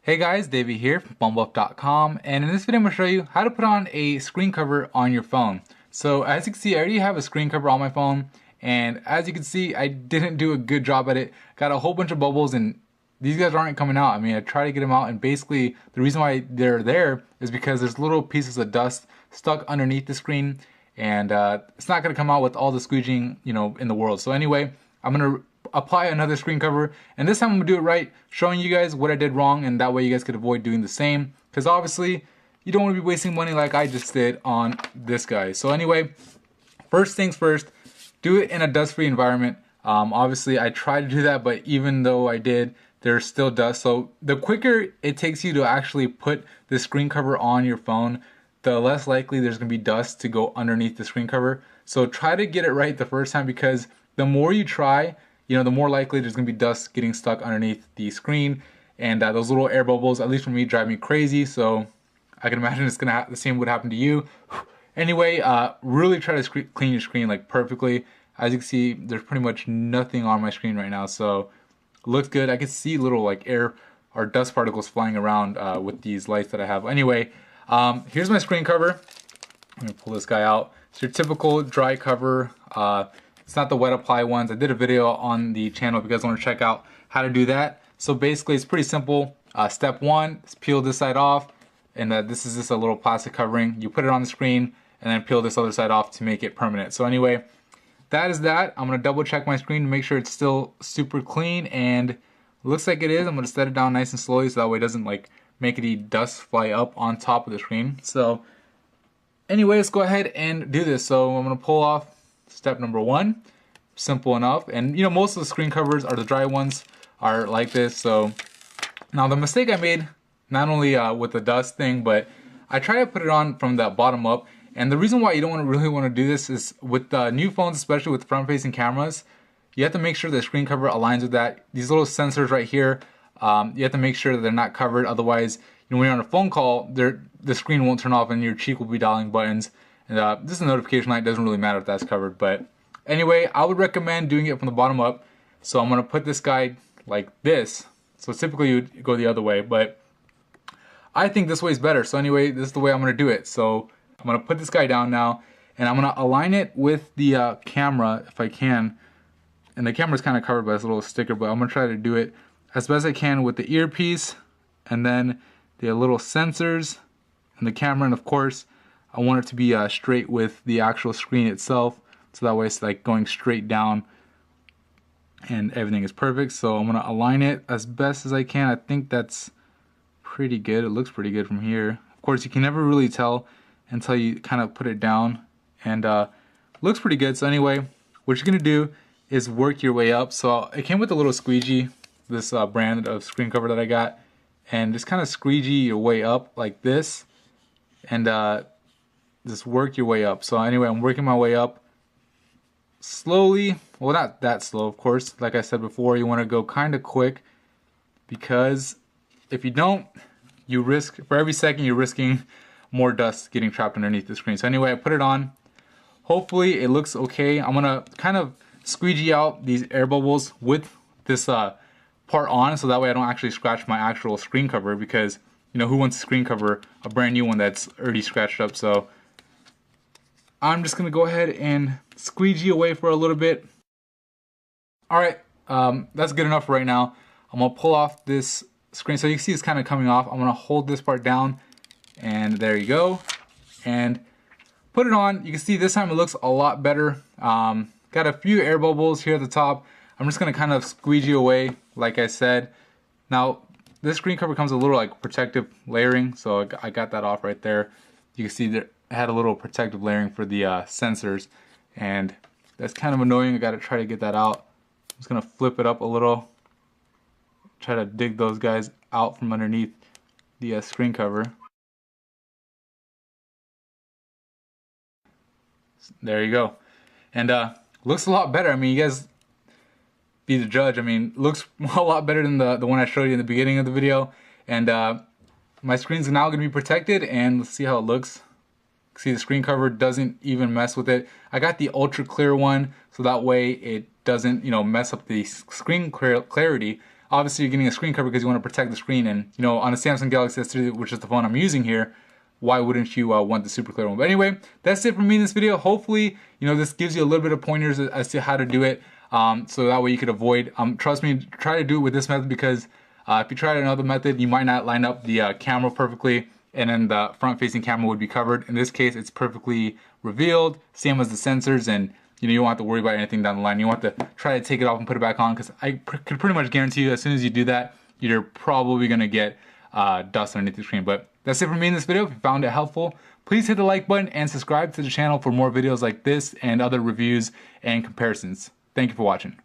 Hey guys, Davey here from PhoneBuff.com, and in this video I'm going to show you how to put on a screen cover on your phone. So as you can see, I already have a screen cover on my phone, and as you can see, I didn't do a good job at it. Got a whole bunch of bubbles and these guys aren't coming out. I mean, I try to get them out, and basically the reason why they're there is because there's little pieces of dust stuck underneath the screen, and it's not going to come out with all the squeegeeing, in the world. So anyway, I'm going to apply another screen cover, and this time I'm gonna do it right, showing you guys what I did wrong, and that way you guys could avoid doing the same, because obviously you don't want to be wasting money like I just did on this guy. So anyway, first things first, do it in a dust-free environment. Obviously I tried to do that, but even though I did, there's still dust. So the quicker it takes you to actually put the screen cover on your phone, the less likely there's gonna be dust to go underneath the screen cover. So try to get it right the first time, because the more you try, the more likely there's going to be dust getting stuck underneath the screen, and those little air bubbles, at least for me, drive me crazy. So I can imagine it's going to the same would happen to you. Anyway, really try to clean your screen like perfectly. As you can see, there's pretty much nothing on my screen right now, so it looks good. I can see little like air or dust particles flying around with these lights that I have. Anyway, here's my screen cover. I'm going to pull this guy out. It's your typical dry cover. It's not the wet apply ones. I did a video on the channel if you guys want to check out how to do that. So basically it's pretty simple. Step one is peel this side off, and this is just a little plastic covering. You put it on the screen and then peel this other side off to make it permanent. So anyway, that is that. I'm going to double check my screen to make sure it's still super clean, and looks like it is. I'm going to set it down nice and slowly so that way it doesn't like make any dust fly up on top of the screen. So anyway, let's go ahead and do this. So I'm going to pull off step number one. Simple enough. And most of the screen covers are the dry ones are like this. So now the mistake I made, not only with the dust thing, but I try to put it on from the bottom up. And the reason why you don't really want to do this is with new phones, especially with front facing cameras, you have to make sure the screen cover aligns with that. These little sensors right here, you have to make sure that they're not covered. Otherwise, when you're on a phone call, the screen won't turn off and your cheek will be dialing buttons. And this is a notification light. Doesn't really matter if that's covered. But anyway, I would recommend doing it from the bottom up. So I'm going to put this guy like this. So typically you would go the other way, but I think this way is better. So anyway, this is the way I'm going to do it. So I'm going to put this guy down now, and I'm going to align it with the camera if I can. And the camera's kind of covered by this little sticker, but I'm going to try to do it as best I can with the earpiece, and then the little sensors and the camera, and of course I want it to be straight with the actual screen itself, so that way it's like going straight down and everything is perfect. So I'm going to align it as best as I can. I think that's pretty good. It looks pretty good from here. Of course, you can never really tell until you kind of put it down, and looks pretty good. So anyway, what you're going to do is work your way up. So it came with a little squeegee, this brand of screen cover that I got, and just kind of squeegee your way up like this, and just work your way up. So anyway, I'm working my way up slowly. Well, not that slow, of course. Like I said before, you want to go kind of quick, because if you don't, you risk, for every second you're risking more dust getting trapped underneath the screen. So anyway, I put it on. Hopefully it looks okay. I'm gonna kind of squeegee out these air bubbles with this part on, so that way I don't actually scratch my actual screen cover, because who wants a screen cover, a brand new one that's already scratched up. So I'm just gonna go ahead and squeegee away for a little bit. Alright, that's good enough for right now. I'm gonna pull off this screen, so you can see it's kind of coming off. I'm gonna hold this part down, and there you go, and put it on. You can see this time it looks a lot better. Got a few air bubbles here at the top. I'm just gonna kind of squeegee away, like I said. Now this screen cover comes with a little like protective layering, so I got that off right there. You can see that it had a little protective layering for the sensors, and that's kind of annoying. I gotta try to get that out. I'm just gonna flip it up a little, try to dig those guys out from underneath the screen cover. There you go. And looks a lot better. I mean, you guys be the judge. I mean, looks a lot better than the one I showed you in the beginning of the video. And my screen's now going to be protected, and let's see how it looks. See, the screen cover doesn't even mess with it. I got the ultra clear one, so that way it doesn't, mess up the screen clarity. obviously you're getting a screen cover because you want to protect the screen, and you know, on a Samsung Galaxy S3, which is the phone I'm using here, why wouldn't you want the super clear one? But anyway, that's it for me in this video. Hopefully, you know, this gives you a little bit of pointers as to how to do it, so that way you could avoid, trust me, try to do it with this method, because if you try another method, you might not line up the camera perfectly, and then the front facing camera would be covered. In this case, it's perfectly revealed, same as the sensors, and you know, you don't have to worry about anything down the line. You want to try to take it off and put it back on, because I could pretty much guarantee you as soon as you do that, you're probably going to get dust underneath the screen. But that's it for me in this video. If you found it helpful, please hit the like button and subscribe to the channel for more videos like this and other reviews and comparisons. Thank you for watching.